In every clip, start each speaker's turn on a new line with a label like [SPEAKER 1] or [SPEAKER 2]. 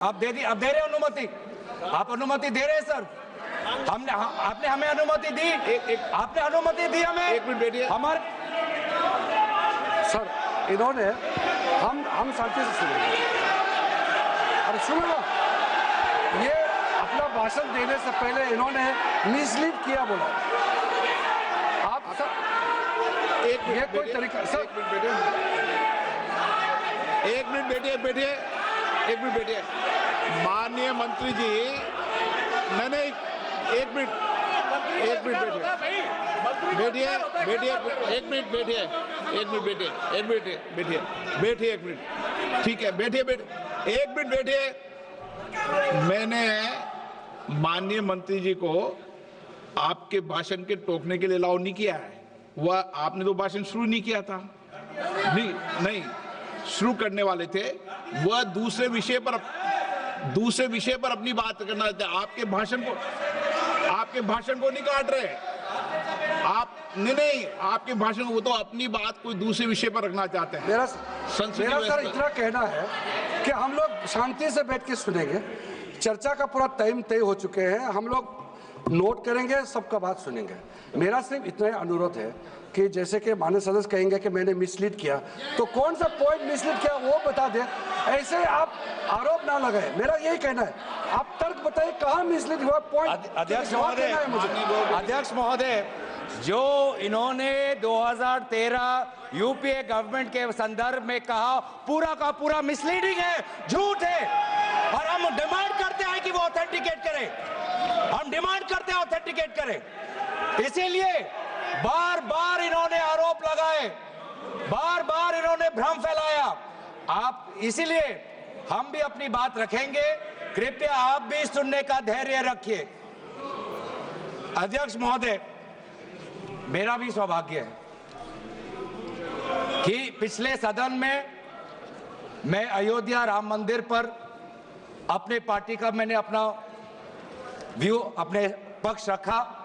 [SPEAKER 1] आप दे रहे अनुमति, आप अनुमति दे रहे हैं सर। आपने हमें अनुमति दी, आपने अनुमति दी हमें।
[SPEAKER 2] एक मिनट बैठिए।
[SPEAKER 1] हमारे
[SPEAKER 3] सर इन्होंने हम शांति से सुनेंगे। अरे सुनो ना, ये अपना भाषण देने से पहले इन्होंने मिसलीड किया बोला। आप सर ये कोई तरीका सर।
[SPEAKER 2] एक मिनट बैठिए। माननीय मंत्री जी, नहीं एक मिनट बैठिए। ठीक है, बैठिए। एक मिनट बैठिए। मैंने माननीय मंत्री जी को आपके भाषण के टोकने के लिए अलाउ नहीं किया है। वह आपने तो भाषण शुरू नहीं किया था। नहीं शुरू करने वाले थे, वह दूसरे विषय पर अपनी बात करना चाहते। आपके भाषण को नहीं काट रहे आप। नहीं आपके भाषण को, वो तो अपनी बात कोई दूसरे विषय पर रखना चाहते हैं।
[SPEAKER 3] मेरा सर इतना कहना है कि हम लोग शांति से बैठ के सुनेंगे। चर्चा का पूरा टाइम तय हो चुके हैं, हम लोग नोट करेंगे, सबका बात सुनेंगे। मेरा सिर्फ इतना ही अनुरोध है कि जैसे कि माननीय सदस्य कहेंगे कि मैंने मिसलीड किया, तो कौन सा पॉइंट मिसलीड किया वो बता दे। ऐसे आप आरोप ना लगाए, मेरा यही कहना है। आप तर्क बताइए कहाँ मिसलीड हुआ पॉइंट।
[SPEAKER 1] अध्यक्ष महोदय, जो इन्होंने 2013 यूपीए गवर्नमेंट के संदर्भ में कहा, पूरा का पूरा मिसलीडिंग है, झूठ है। और हम डिमांड करते हैं कि वो ऑथेंटिकेट करें। इसीलिए बार बार इन्होंने आरोप लगाए, बार बार इन्होंने भ्रम फैलाया। आप इसीलिए हम भी अपनी बात रखेंगे, कृपया आप भी सुनने का धैर्य रखिए। अध्यक्ष महोदय, मेरा भी सौभाग्य है कि पिछले सदन में मैं अयोध्या राम मंदिर पर अपने पार्टी का मैंने अपना व्यू, अपने पक्ष रखा,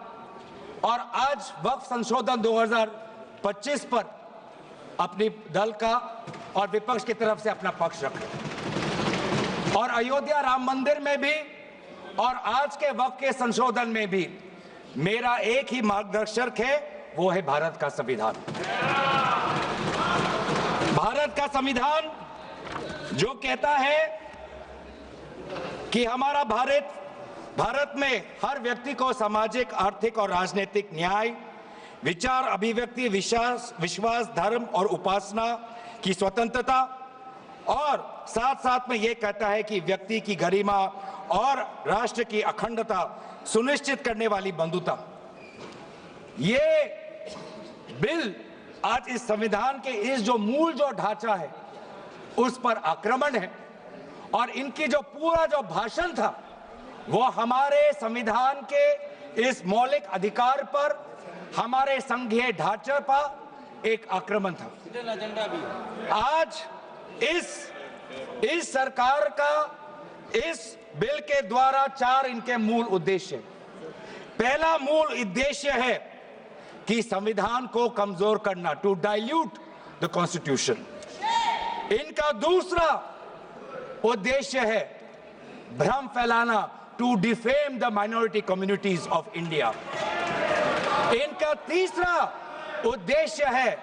[SPEAKER 1] और आज वक्फ संशोधन 2025 पर अपनी दल का और विपक्ष की तरफ से अपना पक्ष रखा। और अयोध्या राम मंदिर में भी और आज के वक्फ के संशोधन में भी मेरा एक ही मार्गदर्शक है, वो है भारत का संविधान। भारत का संविधान जो कहता है कि हमारा भारत में हर व्यक्ति को सामाजिक, आर्थिक और राजनीतिक न्याय, विचार, अभिव्यक्ति, विश्वास, धर्म और उपासना की स्वतंत्रता, और साथ साथ में यह कहता है कि व्यक्ति की गरिमा और राष्ट्र की अखंडता सुनिश्चित करने वाली बंधुता। ये बिल आज इस संविधान के इस जो मूल जो ढांचा है उस पर आक्रमण है। और इनकी जो पूरा जो भाषण था वो हमारे संविधान के इस मौलिक अधिकार पर, हमारे संघीय ढांचे पर एक आक्रमण था। आज इस सरकार का इस बिल के द्वारा 4 इनके मूल उद्देश्य। पहला मूल उद्देश्य है कि संविधान को कमजोर करना, टू डाइल्यूट द कॉन्स्टिट्यूशन। इनका दूसरा उद्देश्य है भ्रम फैलाना, to defame the minority communities of India. इनका तीसरा उद्देश्य है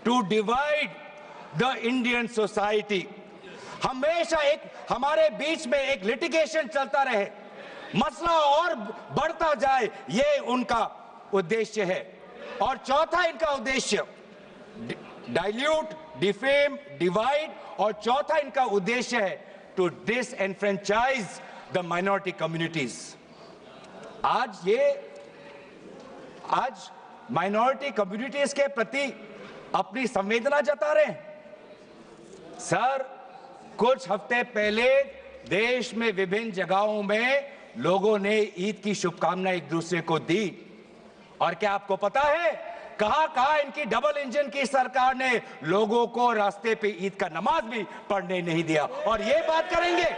[SPEAKER 1] to divide the Indian society. हमेशा हमारे बीच में एक लिटिगेशन चलता रहे, मसला और बढ़ता जाए, ये उनका उद्देश्य है। और चौथा इनका उद्देश्य डाइल्यूट, डिफेम, डिवाइड, और चौथा इनका उद्देश्य है to disenfranchise the minority communities. आज माइनॉरिटी कम्युनिटीज के प्रति अपनी संवेदना जता रहे हैं। सर, कुछ हफ्ते पहले देश में विभिन्न जगहों में लोगों ने ईद की शुभकामनाएं एक दूसरे को दी। और क्या आपको पता है कहां इनकी डबल इंजन की सरकार ने लोगों को रास्ते पे ईद का नमाज भी पढ़ने नहीं दिया। और ये बात करेंगे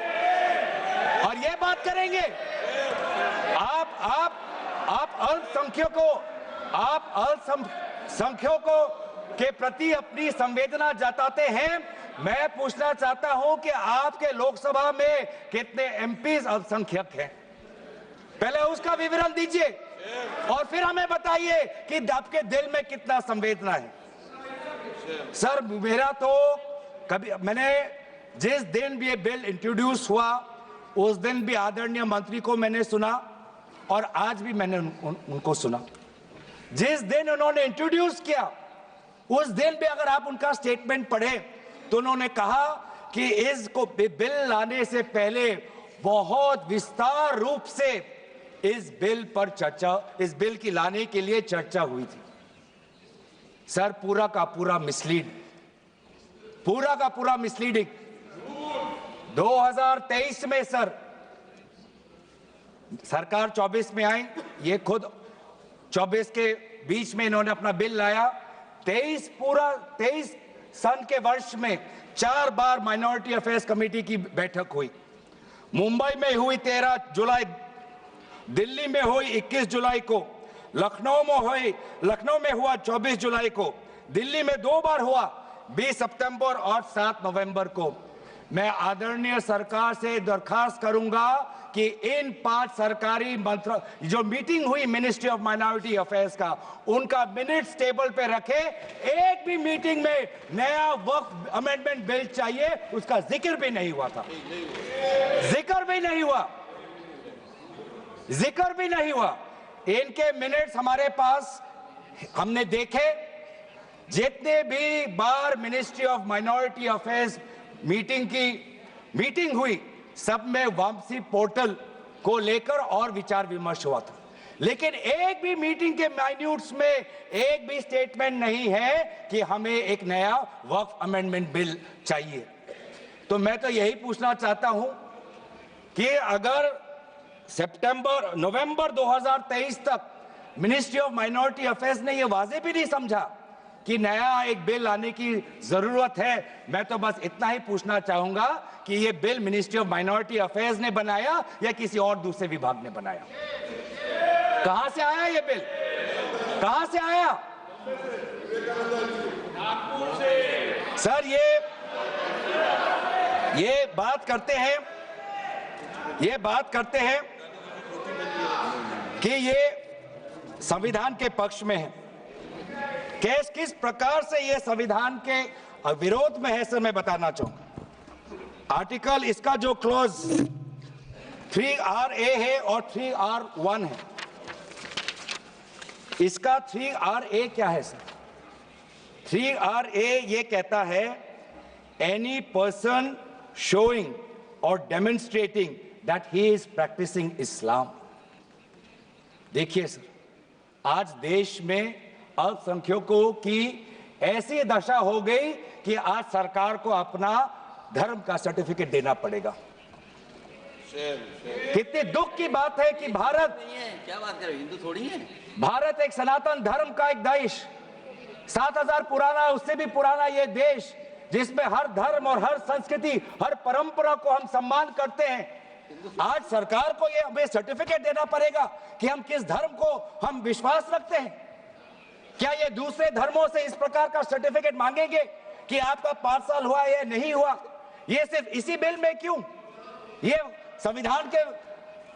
[SPEAKER 1] आप अल्पसंख्यकों के प्रति अपनी संवेदना जताते हैं, मैं पूछना चाहता हूं कि आपके लोकसभा में कितने एमपीज अल्पसंख्यक हैं? पहले उसका विवरण दीजिए और फिर हमें बताइए कि आपके दिल में कितना संवेदना है। सर, मेरा तो कभी मैंने जिस दिन भी ये बिल इंट्रोड्यूस हुआ उस दिन भी आदरणीय मंत्री को मैंने सुना और आज भी मैंने उनको सुना। जिस दिन उन्होंने इंट्रोड्यूस किया उस दिन भी अगर आप उनका स्टेटमेंट पढ़े तो उन्होंने कहा कि इसको बिल लाने से पहले बहुत विस्तार रूप से इस बिल पर चर्चा, इस बिल की लाने के लिए चर्चा हुई थी। सर, पूरा का पूरा मिसलीडिंग 2023 में सर सरकार 24 में आई, ये खुद 24 के बीच में इन्होंने अपना बिल लाया। 23 सन के वर्ष में 4 बार माइनॉरिटी अफेयर्स कमेटी की बैठक हुई। मुंबई में हुई 13 जुलाई, दिल्ली में हुई 21 जुलाई को, लखनऊ में हुआ 24 जुलाई को, दिल्ली में 2 बार हुआ 20 सितंबर और 7 नवंबर को। मैं आदरणीय सरकार से दरखास्त करूंगा कि इन 5 सरकारी मंत्री जो मीटिंग हुई मिनिस्ट्री ऑफ माइनॉरिटी अफेयर्स का, उनका मिनट्स टेबल पे रखे। एक भी मीटिंग में नया वक्फ अमेंडमेंट बिल चाहिए उसका जिक्र भी नहीं हुआ था। जिक्र भी नहीं हुआ। इनके मिनट्स हमारे पास, हमने देखे। जितने भी बार ministry of minority affairs meeting हुई, सब में वापसी पोर्टल को लेकर और विचार विमर्श हुआ था, लेकिन एक भी मीटिंग के माइन्यूट्स में एक भी स्टेटमेंट नहीं है कि हमें एक नया वक्फ अमेंडमेंट बिल चाहिए। तो मैं तो यही पूछना चाहता हूं कि अगर नवंबर 2023 तक मिनिस्ट्री ऑफ माइनॉरिटी अफेयर्स ने यह वाजे भी नहीं समझा कि नया एक बिल लाने की जरूरत है, मैं तो बस इतना ही पूछना चाहूंगा कि ये bill ministry of minority affairs ने बनाया या किसी और दूसरे विभाग ने बनाया? कहां से आया ये बिल? कहां से आया? सर, ये बात करते हैं कि ये संविधान के पक्ष में है। किस प्रकार से ये संविधान के विरोध में है, सर मैं बताना चाहूंगा। आर्टिकल, इसका जो क्लॉज 3RA है और 3R1 है। इसका 3RA क्या है सर? 3RA ये कहता है any person showing or demonstrating that he is practising Islam. देखिए सर, आज देश में अल्पसंख्यकों की ऐसी दशा हो गई कि आज सरकार को अपना धर्म का सर्टिफिकेट देना पड़ेगा। कितने दुख की बात है कि भारत
[SPEAKER 4] नहीं है, क्या बात कर रहे हो, हिंदू थोड़ी है।
[SPEAKER 1] भारत एक सनातन धर्म का एक देश, 7000 पुराना, उससे भी पुराना ये देश, जिसमें हर धर्म और हर संस्कृति, हर परंपरा को हम सम्मान करते हैं। आज सरकार को ये हमें सर्टिफिकेट देना पड़ेगा कि हम किस धर्म को हम विश्वास रखते हैं। क्या ये दूसरे धर्मों से इस प्रकार का सर्टिफिकेट मांगेंगे कि आपका 5 साल हुआ या नहीं हुआ? ये सिर्फ इसी बिल में क्यों? ये संविधान के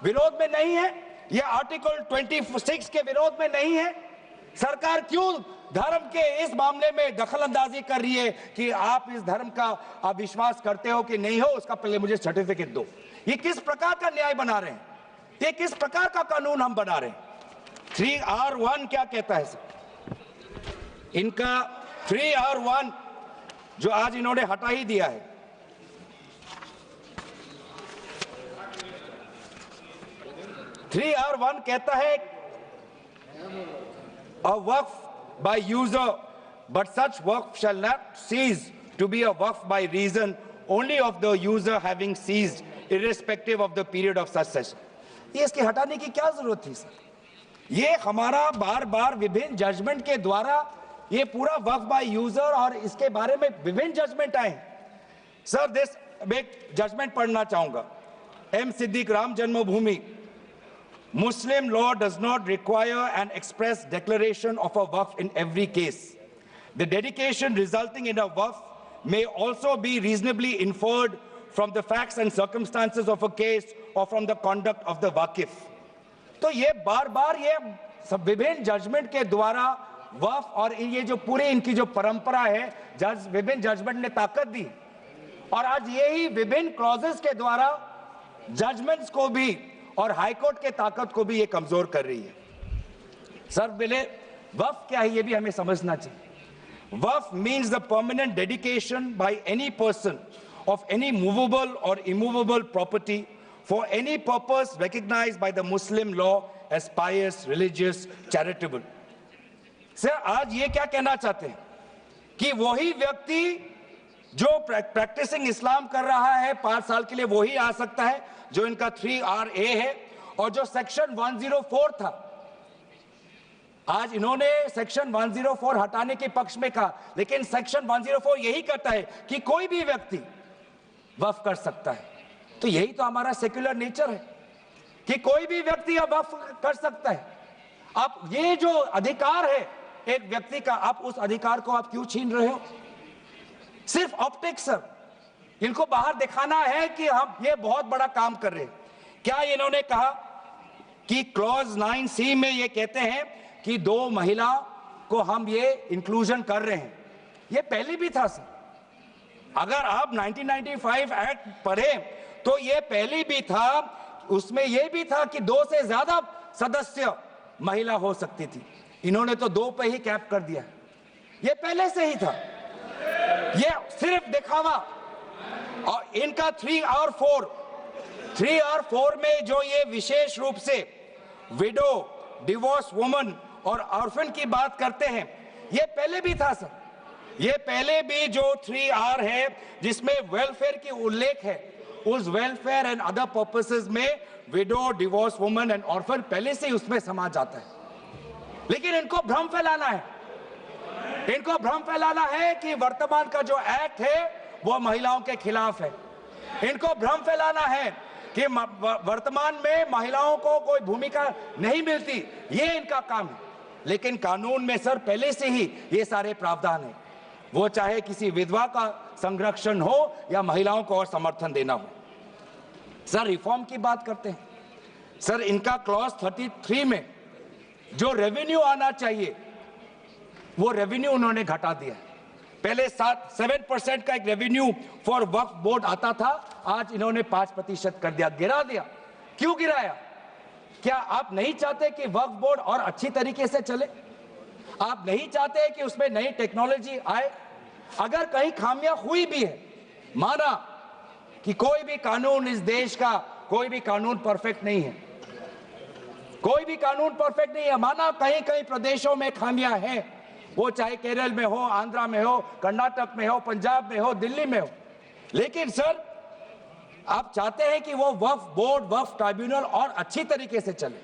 [SPEAKER 1] विरोध में नहीं है? ये आर्टिकल 26 के विरोध में नहीं है? सरकार क्यों धर्म के इस मामले में दखलंदाजी कर रही है कि आप इस धर्म का आप विश्वास करते हो कि नहीं हो, उसका पहले मुझे सर्टिफिकेट दो? ये किस प्रकार का न्याय बना रहे हैं? ये किस प्रकार का कानून हम बना रहे हैं? 3R1 क्या कहता है सर? इनका 3R1 जो आज इन्होंने हटा ही दिया है, R1 कहता है a waqf by user, but such waqf shall not cease to be a waqf by reason only of the user having ceased, irrespective of the period of such session. ये इसके हटाने की क्या जरूरत थी सर? ये हमारा बार बार विभिन्न जजमेंट के द्वारा ये पूरा वक्फ बाय यूजर और इसके बारे में विभिन्न जजमेंट आए सर। दिस एक जजमेंट पढ़ना चाहूंगा। M. Siddiq, Ram Janmabhoomi, Muslim law does not require an express declaration of a waqf in every case. The dedication resulting in a waqf may also be reasonably inferred from the facts and circumstances of a case or from the conduct of the वाकिफ। तो ये बार बार ये विभिन्न judgement के द्वारा वफ और ये जो पूरी इनकी जो परंपरा है, जज विभिन्न जजमेंट ने ताकत दी और आज यही विभिन्न क्लॉजेस के द्वारा जजमेंट्स को भी और हाईकोर्ट के ताकत को भी ये कमजोर कर रही है। सर बोले वफ क्या है ये भी हमें समझना चाहिए। Waqf means the permanent dedication by any person of any movable or immovable property for any purpose recognized by the Muslim law as pious, religious, charitable। Sir आज ये क्या कहना चाहते हैं कि वही व्यक्ति जो प्रैक्टिसिंग इस्लाम कर रहा है 5 साल के लिए वही आ सकता है, जो इनका 3RA है और जो सेक्शन 104 था। आज इन्होंने सेक्शन 104 हटाने के पक्ष में कहा, लेकिन सेक्शन 104 यही कहता है कि कोई भी व्यक्ति वफ कर सकता है। तो यही तो हमारा सेक्युलर नेचर है कि कोई भी व्यक्ति अब वफ कर सकता है। अब ये जो अधिकार है एक व्यक्ति का, आप उस अधिकार को आप क्यों छीन रहे हो? सिर्फ ऑप्टिक्स सर, इनको बाहर दिखाना है कि हम ये बहुत बड़ा काम कर रहे हैं। क्या इन्होंने कहा कि क्लॉज 9C में ये कहते हैं कि 2 महिला को हम ये इंक्लूजन कर रहे हैं? ये पहले भी था सर। अगर आप 1995 एक्ट पढ़े तो ये पहले भी था, उसमें ये भी था कि 2 से ज्यादा सदस्य महिला हो सकती थी। इन्होंने तो 2 पे ही कैप कर दिया। ये पहले से ही था, ये सिर्फ दिखावा। और इनका 3R4 में जो ये विशेष रूप से विडो, डिवोर्स वुमन और ऑर्फन की बात करते हैं, ये पहले भी था सर। ये पहले भी जो 3R है जिसमें वेलफेयर की उल्लेख है, उस वेलफेयर एंड अदर पर्पसेस में window, divorce woman and orphan पहले से ही उसमें समा जाता है। लेकिन इनको भ्रम फैलाना है, इनको भ्रम फैलाना है कि वर्तमान का जो एक्ट है वो महिलाओं के खिलाफ है। इनको भ्रम फैलाना है कि वर्तमान में महिलाओं को कोई भूमिका नहीं मिलती, ये इनका काम है। लेकिन कानून में सर पहले से ही ये सारे प्रावधान है, वो चाहे किसी विधवा का संरक्षण हो या महिलाओं को और समर्थन देना हो। सर रिफॉर्म की बात करते हैं, सर इनका क्लॉज 33 में जो रेवेन्यू आना चाहिए वो रेवेन्यू उन्होंने घटा दिया। पहले 7% का एक रेवेन्यू फॉर वक्फ बोर्ड आता था, आज इन्होंने 5% कर दिया, गिरा दिया। क्यों गिराया? क्या आप नहीं चाहते कि वक्फ बोर्ड और अच्छी तरीके से चले? आप नहीं चाहते कि उसमें नई टेक्नोलॉजी आए? अगर कहीं खामियां हुई भी है, माना कि कोई भी कानून इस देश का, कोई भी कानून परफेक्ट नहीं है, कोई भी कानून परफेक्ट नहीं है, माना कहीं कहीं प्रदेशों में खामियां हैं, वो चाहे केरल में हो, आंध्रा में हो, कर्नाटक में हो, पंजाब में हो, दिल्ली में हो। लेकिन सर आप चाहते हैं कि वो वक्फ बोर्ड, वक्फ ट्राइब्यूनल और अच्छी तरीके से चले,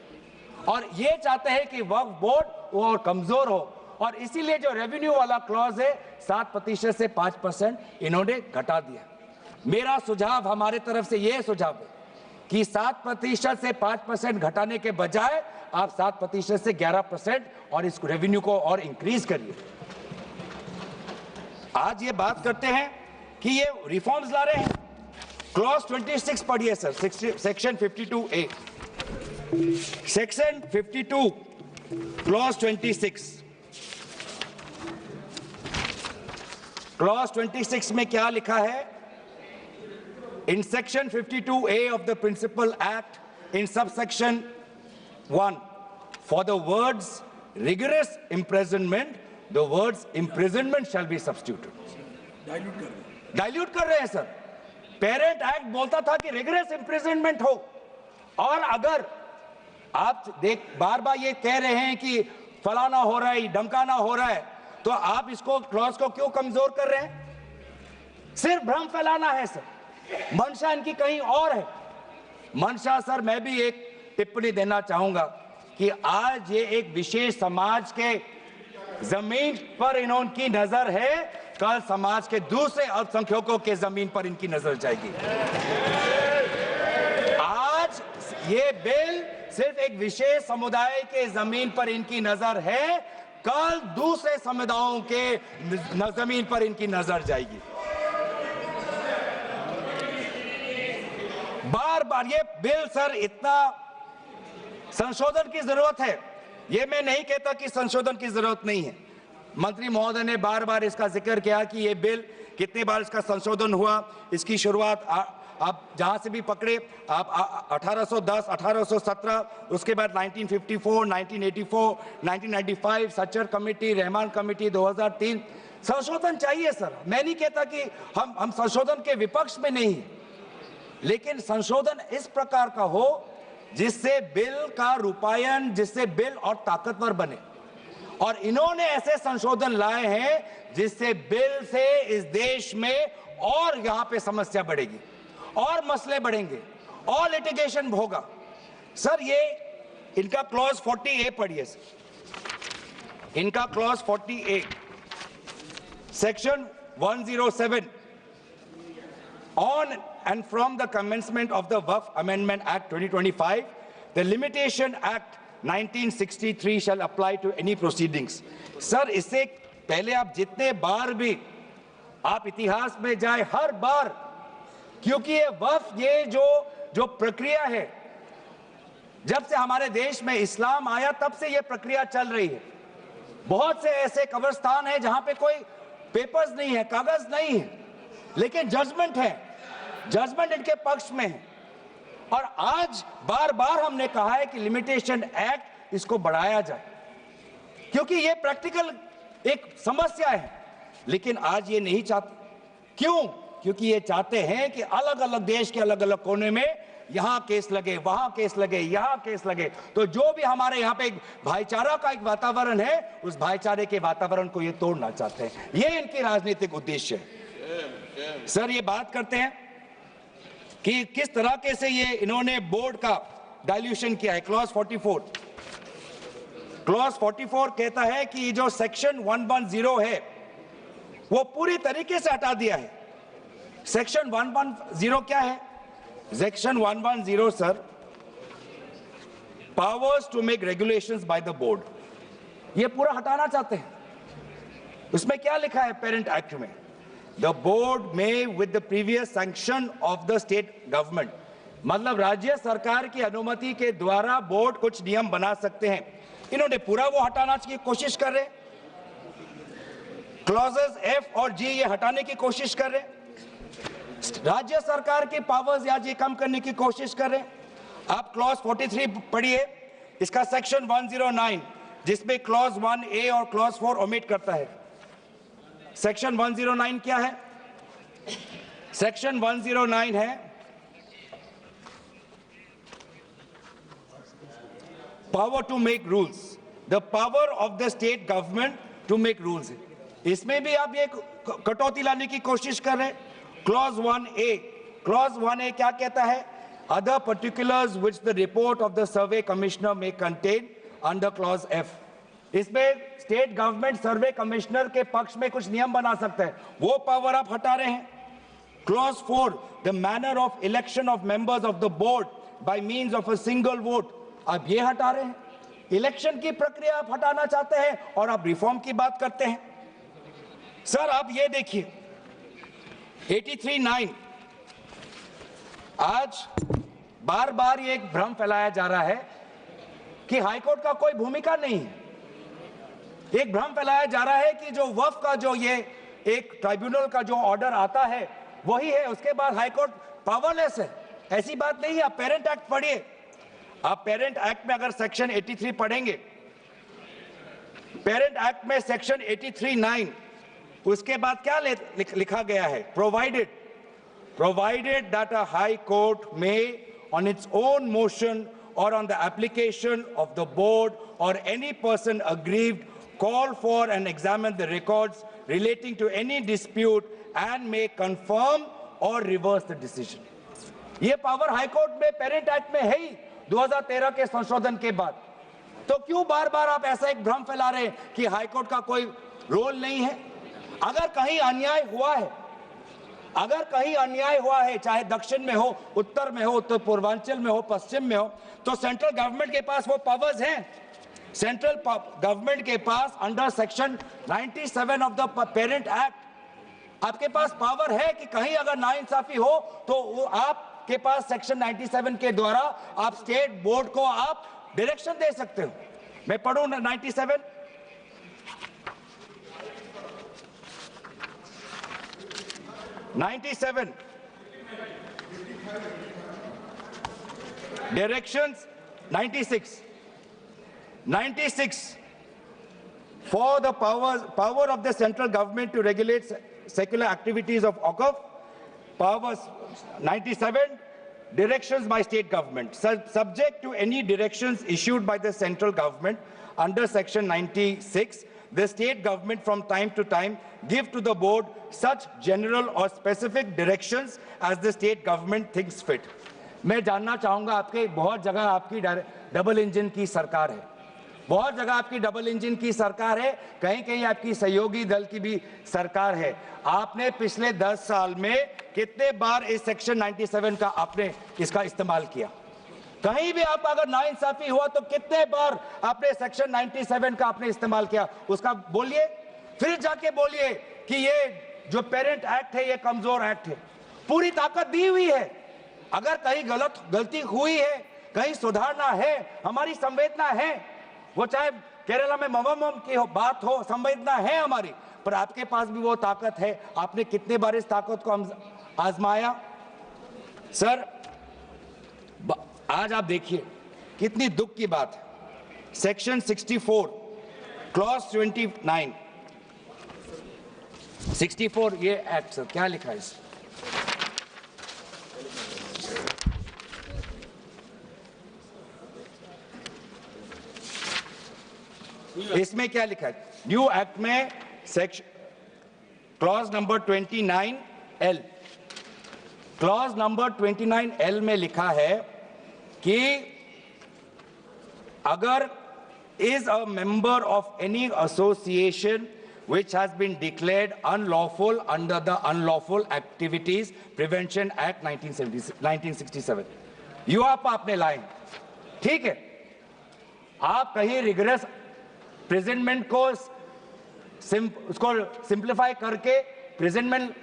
[SPEAKER 1] और ये चाहते हैं कि वक्फ बोर्ड वो और कमजोर हो, और इसीलिए जो रेवेन्यू वाला क्लॉज है 7% से 5% इन्होंने घटा दिया। मेरा सुझाव, हमारे तरफ से ये सुझाव है कि 7% से 5% घटाने के बजाय आप 7% से 11% और इस रेवेन्यू को और इंक्रीज करिए। आज ये बात करते हैं कि ये रिफॉर्म्स ला रहे हैं। क्लॉज 26 पढ़िए sir, section 52A, section 52 clause 26। Clause 26 में क्या लिखा है? In section 52A of the Principal Act, in subsection 1, for the words rigorous imprisonment, the words imprisonment shall be substituted. Dilute कर रहे हैं सर। पेरेंट एक्ट बोलता था कि रिगरस इम्प्रिजनमेंट हो, और अगर आप बार बार ये कह रहे हैं कि फलाना हो रहा है, धमकाना हो रहा है, तो आप इसको क्लॉज को क्यों कमजोर कर रहे हैं? सिर्फ भ्रम फैलाना है सर। मंशा इनकी कहीं और है। मंशा सर, मैं भी एक टिप्पणी देना चाहूंगा कि आज ये एक विशेष समाज के जमीन पर इनकी नजर है, कल समाज के दूसरे अल्पसंख्यकों के जमीन पर इनकी नजर जाएगी। आज ये बिल सिर्फ एक विशेष समुदाय के जमीन पर इनकी नजर है, कल दूसरे समुदायों के जमीन पर इनकी नजर जाएगी। बार बार ये बिल सर इतना संशोधन की जरूरत है, ये मैं नहीं कहता कि संशोधन की जरूरत नहीं है। मंत्री महोदय ने बार बार इसका जिक्र किया कि ये बिल कितने बार इसका संशोधन हुआ। इसकी शुरुआत आप जहां से भी पकड़े, आप 1810, 1817, उसके बाद 1954, 1984, 1995, सच्चर कमेटी, रहमान कमेटी 2003। संशोधन चाहिए सर, मैं नहीं कहता कि हम संशोधन के विपक्ष में नहीं, लेकिन संशोधन इस प्रकार का हो जिससे बिल का रूपायन, जिससे बिल और ताकतवर बने। और इन्होंने ऐसे संशोधन लाए हैं जिससे बिल से इस देश में और यहां पे समस्या बढ़ेगी और मसले बढ़ेंगे और लिटिगेशन होगा। सर ये इनका क्लॉज 40A पढ़िए सर, इनका clause 40A section 107 on and from the commencement of the Waqf Amendment Act 2025, the Limitation Act 1963 shall apply to any proceedings. Sir इससे पहले आप जितने बार भी आप इतिहास में जाए, हर बार, क्योंकि ये वक्फ, ये जो प्रक्रिया है, जब से हमारे देश में इस्लाम आया तब से ये प्रक्रिया चल रही है। बहुत से ऐसे कब्रिस्तान हैं जहां पे कोई पेपर्स नहीं है, कागज नहीं है, लेकिन जजमेंट है, जजमेंट इनके पक्ष में है। और आज बार बार हमने कहा है कि लिमिटेशन एक्ट इसको बढ़ाया जाए, क्योंकि ये प्रैक्टिकल एक समस्या है। लेकिन आज ये नहीं चाहते। क्यों? क्योंकि ये चाहते हैं कि अलग अलग देश के अलग अलग कोने में यहां केस लगे, वहां केस लगे, यहां केस लगे। तो जो भी हमारे यहां पे एक भाईचारा का एक वातावरण है, उस भाईचारे के वातावरण को ये तोड़ना चाहते हैं। ये इनकी राजनीतिक उद्देश्य है। सर ये बात करते हैं कि किस तरीके से ये इन्होंने बोर्ड का डाइल्यूशन किया है। क्लॉज 44 कहता है कि जो सेक्शन 110 है वो पूरी तरीके से हटा दिया है। सेक्शन 110 क्या है? Section 110 sir, powers to make regulations by the board, ये पूरा हटाना चाहते हैं। उसमें क्या लिखा है पेरेंट एक्ट में? The board may with the previous sanction of the state government, मतलब राज्य सरकार की अनुमति के द्वारा बोर्ड कुछ नियम बना सकते हैं। इन्होंने पूरा वो हटाना की कोशिश कर रहे, क्लॉजेस F और G ये हटाने की कोशिश कर रहे, राज्य सरकार की पावर्स या ये कम करने की कोशिश कर रहे। आप क्लॉज 43 पढ़िए, इसका सेक्शन 109 जिसमें क्लॉज 1A और क्लॉज 4 ओमिट करता है। सेक्शन 109 क्या है? सेक्शन 109 है power to make rules, the power of the state government to make rules. इसमें भी आप ये कटौती लाने की कोशिश कर रहे हैं। क्लॉज 1A, क्लॉज 1A क्या कहता है? Other particulars which the report of the survey commissioner में कंटेन अंडर क्लॉज F। इसमें स्टेट गवर्नमेंट सर्वे कमिश्नर के पक्ष में कुछ नियम बना सकता है, वो पावर आप हटा रहे हैं। Clause 4, the manner of election of members of the board by means of a single vote, आप ये हटा रहे हैं। इलेक्शन की प्रक्रिया आप हटाना चाहते हैं और आप रिफॉर्म की बात करते हैं। सर आप ये देखिए 83(9), आज बार बार ये एक भ्रम फैलाया जा रहा है कि हाईकोर्ट का कोई भूमिका नहीं है। एक भ्रम फैलाया जा रहा है कि जो वक्फ का जो ये एक ट्राइब्यूनल का जो ऑर्डर आता है वही है, उसके बाद हाईकोर्ट पावरलेस है। ऐसी बात नहीं है। आप पेरेंट एक्ट पढ़िए, आप पेरेंट एक्ट में अगर सेक्शन 83 पढ़ेंगे, पेरेंट एक्ट में सेक्शन 83(9), उसके बाद क्या लिखा गया है? Provided that a high court में on its own motion or on the application of the board or any person aggrieved call for and examine the records relating to any dispute and may confirm or reverse the decision। ये power high court में parent act में है ही 2013 के संशोधन के बाद। तो क्यों बार बार आप ऐसा एक भ्रम फैला रहे हैं कि हाईकोर्ट का कोई रोल नहीं है? अगर कहीं अन्याय हुआ है, अगर कहीं अन्याय हुआ है, चाहे दक्षिण में हो, उत्तर में हो, उत्तर पूर्वांचल में हो, पश्चिम में हो, तो सेंट्रल गवर्नमेंट के पास वो पावर्स हैं। सेंट्रल गवर्नमेंट के पास under section 97 of the parent act आपके पास पावर है कि कहीं अगर नाइंसाफी हो तो वो आप आपके पास सेक्शन 97 के द्वारा आप स्टेट बोर्ड को आप डायरेक्शन दे सकते हो। मैं पढ़ूं 97। Directions 96 for the power of the central government to regulate secular activities of OCUF. Powers 97 directions by state government subject to any directions issued by the central government under section 96. The state government from time to time give to the board such general or specific directions as the state government thinks fit. मैं जानना चाहूंगा, आपके बहुत जगह आपकी double engine की सरकार है, बहुत जगह आपकी डबल इंजन की सरकार है, कहीं कहीं आपकी सहयोगी दल की भी सरकार है। आपने पिछले 10 साल में कितने बार इस सेक्शन 97 का आपने इसका इस्तेमाल किया? कहीं भी आप अगर नाइंसाफी हुआ तो कितने बार आपने सेक्शन 97 का आपने इस्तेमाल किया? उसका बोलिए, फिर जाके बोलिए कि ये जो पेरेंट एक्ट है ये कमजोर एक्ट है। पूरी ताकत दी हुई है, अगर कहीं गलती हुई है, कहीं सुधारना है, हमारी संवेदना है, वो चाहे केरला में मवम की बात हो, संवेदना है हमारी, पर आपके पास भी वो ताकत है। आपने कितने बार इस ताकत को आजमाया? सर आज आप देखिए कितनी दुख की बात है। सेक्शन 64 क्लॉज 29 64 ये एक्ट सर क्या लिखा है इसमें क्या लिखा है? न्यू एक्ट में section clause number 29L, clause number 29L में लिखा है कि अगर is a member of any association which has been declared unlawful under the Unlawful Activities Prevention Act 1967, यूआपा आपने लाए, ठीक है, आप कहीं रिग्रेस प्रेजेंटमेंट को उसको सिंप्लीफाई करके प्रेजेंटमेंट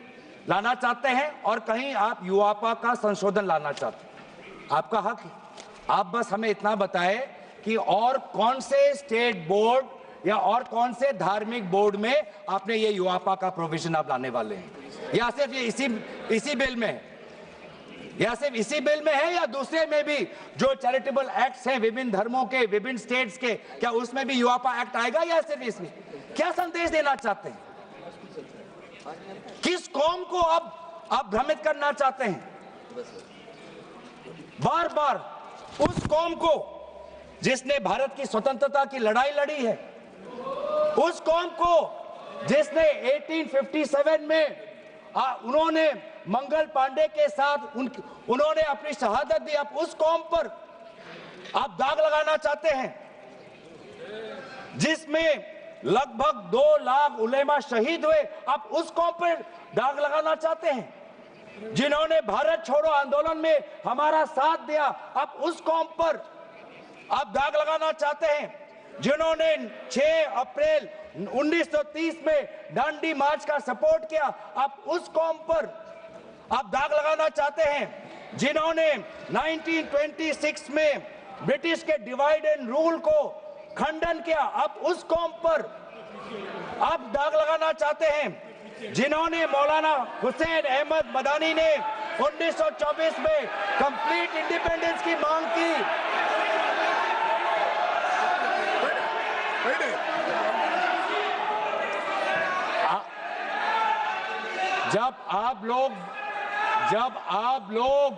[SPEAKER 1] लाना चाहते हैं और कहीं आप यूआपा का संशोधन लाना चाहते हैं, आपका हक है। आप बस हमें इतना बताएं कि और कौन से स्टेट बोर्ड या और कौन से धार्मिक बोर्ड में आपने ये यूआपा का प्रोविजन आप लाने वाले हैं, या सिर्फ ये इसी बिल में है, या सिर्फ इसी बिल में है या दूसरे में भी जो चैरिटेबल एक्ट्स हैं विभिन्न धर्मों के विभिन्न स्टेट्स के, क्या उसमें भी यूआपा एक्ट आएगा या सिर्फ इसमें? क्या संदेश देना चाहते हैं? किस कौम को आप भ्रमित करना चाहते हैं? बार बार उस कौम को जिसने भारत की स्वतंत्रता की लड़ाई लड़ी है, उस कौम को जिसने 1857 में उन्होंने मंगल पांडे के साथ उन्होंने अपनी शहादत दी, आप उस कौम पर आप दाग लगाना चाहते हैं जिसमें लगभग 2 लाख उलेमा शहीद हुए, आप उस कौम पर दाग लगाना चाहते हैं जिन्होंने भारत छोड़ो आंदोलन में हमारा साथ दिया, आप उस कौम पर आप दाग लगाना चाहते हैं जिन्होंने 6 अप्रैल 1930 में दांडी मार्च का सपोर्ट किया, आप उस कौम पर आप दाग लगाना चाहते हैं जिन्होंने 1926 में ब्रिटिश के डिवाइड एंड रूल को खंडन किया, आप उस कौम पर आप दाग लगाना चाहते हैं जिन्होंने मौलाना हुसैन अहमद मदानी ने 1924 में कंप्लीट इंडिपेंडेंस की मांग की। जब आप लोग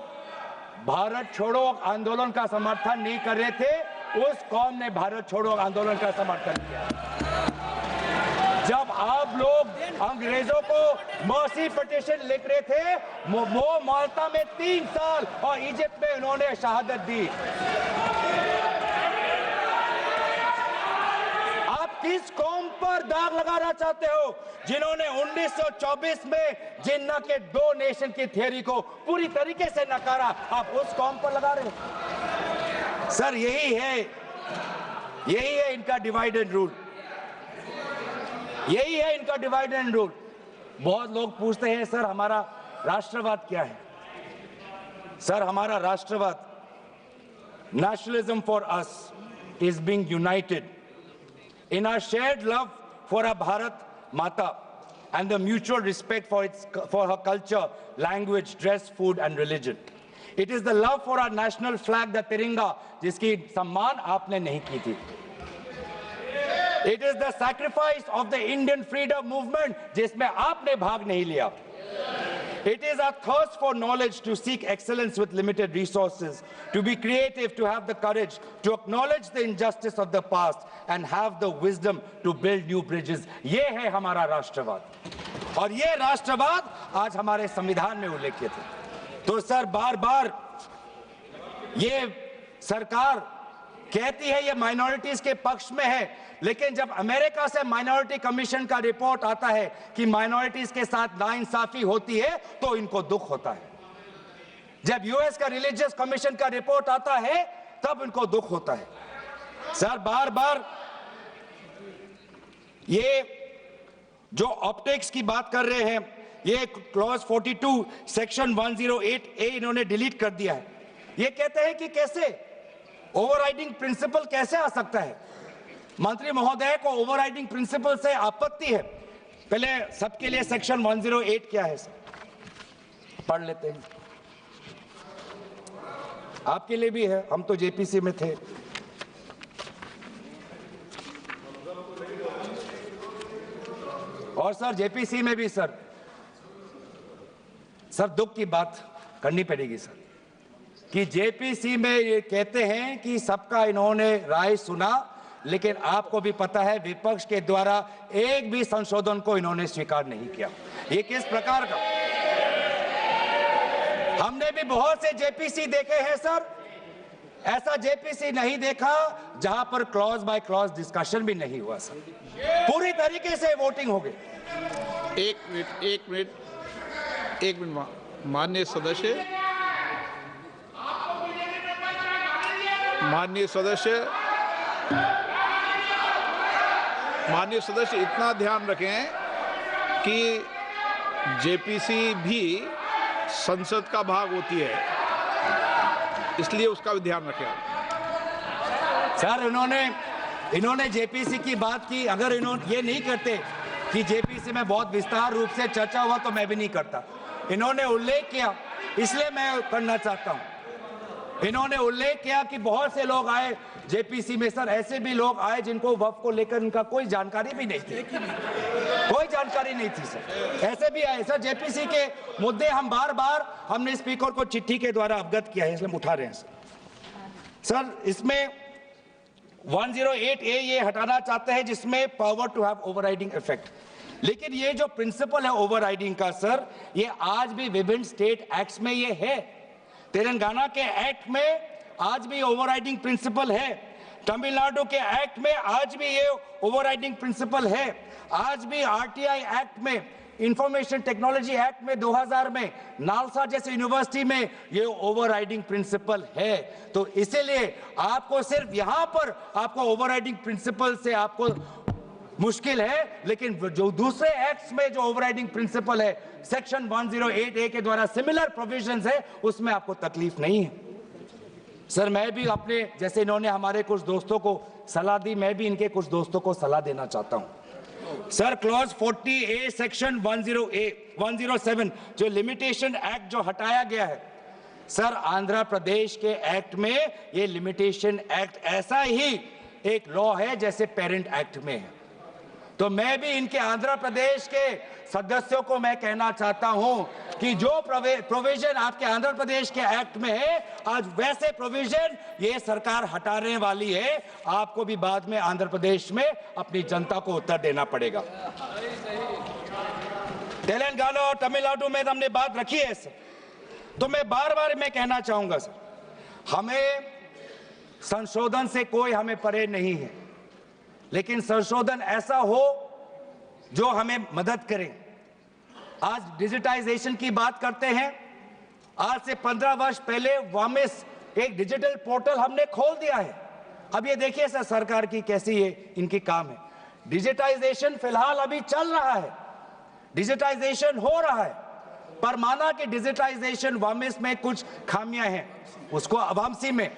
[SPEAKER 1] भारत छोड़ो आंदोलन का समर्थन नहीं कर रहे थे, उस कौम ने भारत छोड़ो आंदोलन का समर्थन किया। जब आप लोग अंग्रेजों को मर्सी पिटीशन लिख रहे थे, वो माल्टा में 3 साल और इजिप्ट में उन्होंने शहादत दी। किस कौम पर दाग लगाना चाहते हो जिन्होंने 1924 में जिन्ना के 2 नेशन की थ्योरी को पूरी तरीके से नकारा, आप उस कौम पर लगा रहे हो? सर यही है इनका डिवाइड एंड रूल, यही है इनका डिवाइड एंड रूल। बहुत लोग पूछते हैं सर हमारा राष्ट्रवाद क्या है? सर, हमारा राष्ट्रवाद, nationalism for us is being united in our shared love for our Bharat Mata and the mutual respect for her culture, language, dress, food and religion. It is the love for our national flag, the Tiringa, जिसकी सम्मान आपने नहीं की थी. It is the sacrifice of the Indian freedom movement, जिसमें आपने भाग नहीं लिया. It is our thirst for knowledge, to seek excellence with limited resources, to be creative, to have the courage, to acknowledge the injustice of the past and have the wisdom to build new bridges. ये है हमारा राष्ट्रवाद, और ये राष्ट्रवाद आज हमारे संविधान में उल्लेखित है. तो सर, बार बार ये सरकार कहती है ये माइनॉरिटीज के पक्ष में है, लेकिन जब अमेरिका से माइनॉरिटी कमीशन का रिपोर्ट आता है कि माइनॉरिटीज के साथ नाइंसाफी होती है तो इनको दुख होता है. जब यूएस का रिलीजियस कमीशन का रिपोर्ट आता है तब इनको दुख होता है. सर, बार बार ये जो ऑप्टिक्स की बात कर रहे हैं, ये क्लॉज 42 सेक्शन 108A इन्होंने डिलीट कर दिया है. ये कहते हैं कि कैसे ओवरराइडिंग प्रिंसिपल कैसे आ सकता है. मंत्री महोदय को ओवरराइडिंग प्रिंसिपल से आपत्ति है. पहले सबके लिए सेक्शन 108 क्या है सर, पढ़ लेते हैं. आपके लिए भी है, हम तो जेपीसी में थे. और सर, जेपीसी में भी सर दुख की बात करनी पड़ेगी सर, कि जेपीसी में ये कहते हैं कि सबका इन्होंने राय सुना, लेकिन आपको भी पता है विपक्ष के द्वारा एक भी संशोधन को इन्होंने स्वीकार नहीं किया. ये किस प्रकार का, हमने भी बहुत से जेपीसी देखे हैं सर, ऐसा जेपीसी नहीं देखा जहां पर क्लॉज बाय क्लॉज डिस्कशन भी नहीं हुआ सर. पूरी तरीके से वोटिंग हो गई.
[SPEAKER 2] एक मिनट माननीय सदस्य, माननीय सदस्य इतना ध्यान रखें कि जेपीसी भी संसद का भाग होती है, इसलिए उसका भी ध्यान रखें.
[SPEAKER 1] सर, इन्होंने जेपीसी की बात की. अगर इन्होंने ये नहीं करते कि जेपीसी में बहुत विस्तार रूप से चर्चा हुआ तो मैं भी नहीं करता. इन्होंने उल्लेख किया, इसलिए मैं करना चाहता हूं. इन्होंने उल्लेख किया कि बहुत से लोग आए जेपीसी में. सर, ऐसे भी लोग आए जिनको वक्फ को लेकर उनका कोई जानकारी भी नहीं थी, कोई जानकारी नहीं थी सर. ऐसे भी आए सर. जेपीसी के मुद्दे हम बार बार हमने स्पीकर को चिट्ठी के द्वारा अवगत किया है, इसलिए हम उठा रहे हैं सर. सर, इसमें 108A ये हटाना चाहते हैं जिसमें power to have overriding effect. लेकिन ये जो प्रिंसिपल है ओवरराइडिंग का सर, ये आज भी विभिन्न स्टेट एक्ट्स में ये है. तेलंगाना के एक्ट में आज भी ओवरराइडिंग प्रिंसिपल है. तमिलनाडु के एक्ट में आज भी ये ओवरराइडिंग प्रिंसिपल है. आज भी आरटीआई एक्ट में, इंफॉर्मेशन टेक्नोलॉजी एक्ट में 2000 में, नालसा जैसे यूनिवर्सिटी में ये ओवरराइडिंग प्रिंसिपल है. तो इसीलिए आपको सिर्फ यहां पर आपको ओवरराइडिंग प्रिंसिपल से आपको मुश्किल है, लेकिन जो दूसरे एक्ट्स में जो ओवरराइडिंग प्रिंसिपल है सेक्शन 108A के द्वारा सिमिलर प्रोविजंस है, उसमें आपको तकलीफ नहीं है. सर, मैं भी अपने जैसे इन्होंने हमारे कुछ दोस्तों को सलाह दी, मैं भी इनके कुछ दोस्तों को सलाह देना चाहता हूं. सर, क्लॉज 40A सेक्शन 107 जो लिमिटेशन एक्ट जो हटाया गया है सर, आंध्र प्रदेश के एक्ट में ये लिमिटेशन एक्ट ऐसा ही एक लॉ है जैसे पेरेंट एक्ट में है. तो मैं भी इनके आंध्र प्रदेश के सदस्यों को मैं कहना चाहता हूं कि जो प्रोविजन आपके आंध्र प्रदेश के एक्ट में है, आज वैसे प्रोविजन ये सरकार हटाने वाली है. आपको भी बाद में आंध्र प्रदेश में अपनी जनता को उत्तर देना पड़ेगा. तेलंगाना और तमिलनाडु में हमने बात रखी है सर, तो मैं बार बार मैं कहना चाहूंगा सर, हमें संशोधन से कोई हमें परे नहीं है, लेकिन संशोधन ऐसा हो जो हमें मदद करे. आज डिजिटाइजेशन की बात करते हैं. आज से 15 वर्ष पहले वामिस एक डिजिटल पोर्टल हमने खोल दिया है. अब ये देखिए सर सरकार की कैसी ये इनकी काम है. डिजिटाइजेशन फिलहाल अभी चल रहा है, डिजिटाइजेशन हो रहा है. पर माना कि डिजिटाइजेशन वामिस में कुछ खामियां हैं, उसको वामसी में,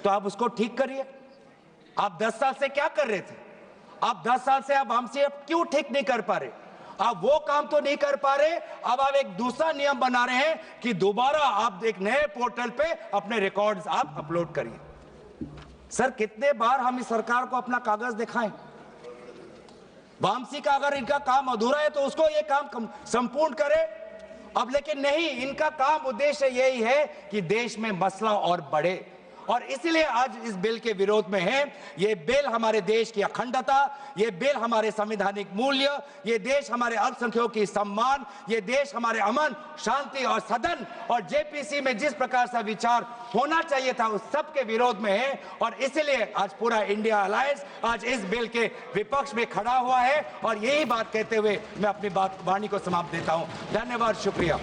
[SPEAKER 1] तो आप उसको ठीक करिए। आप 10 साल से क्या कर रहे थे? आप 10 साल से आप वामसी क्यों ठीक नहीं कर पा रहे? आप वो काम तो नहीं कर पा रहे, अब आप एक दूसरा नियम बना रहे हैं कि दोबारा आप एक नए पोर्टल पे अपने रिकॉर्ड्स आप अपलोड करिए। सर, कितने बार हम इस सरकार को अपना कागज दिखाएं? वामसी का अगर इनका काम अधूरा है तो उसको ये काम संपूर्ण करे। अब लेकिन नहीं, इनका काम उद्देश्य यही है कि देश में मसला और बढ़े, और इसलिए आज इस बिल के विरोध में है। ये बिल हमारे देश की अखंडता, ये बिल हमारे संवैधानिक मूल्य, ये देश हमारे अल्पसंख्यकों की सम्मान, ये देश हमारे अमन, शांति और सदन और जेपीसी में जिस प्रकार से विचार होना चाहिए था उस सब के विरोध में है। और इसलिए आज पूरा इंडिया अलायंस आज इस बिल के विपक्ष में खड़ा हुआ है। और यही बात कहते हुए मैं अपनी वाणी को समाप्त देता हूं। धन्यवाद, शुक्रिया।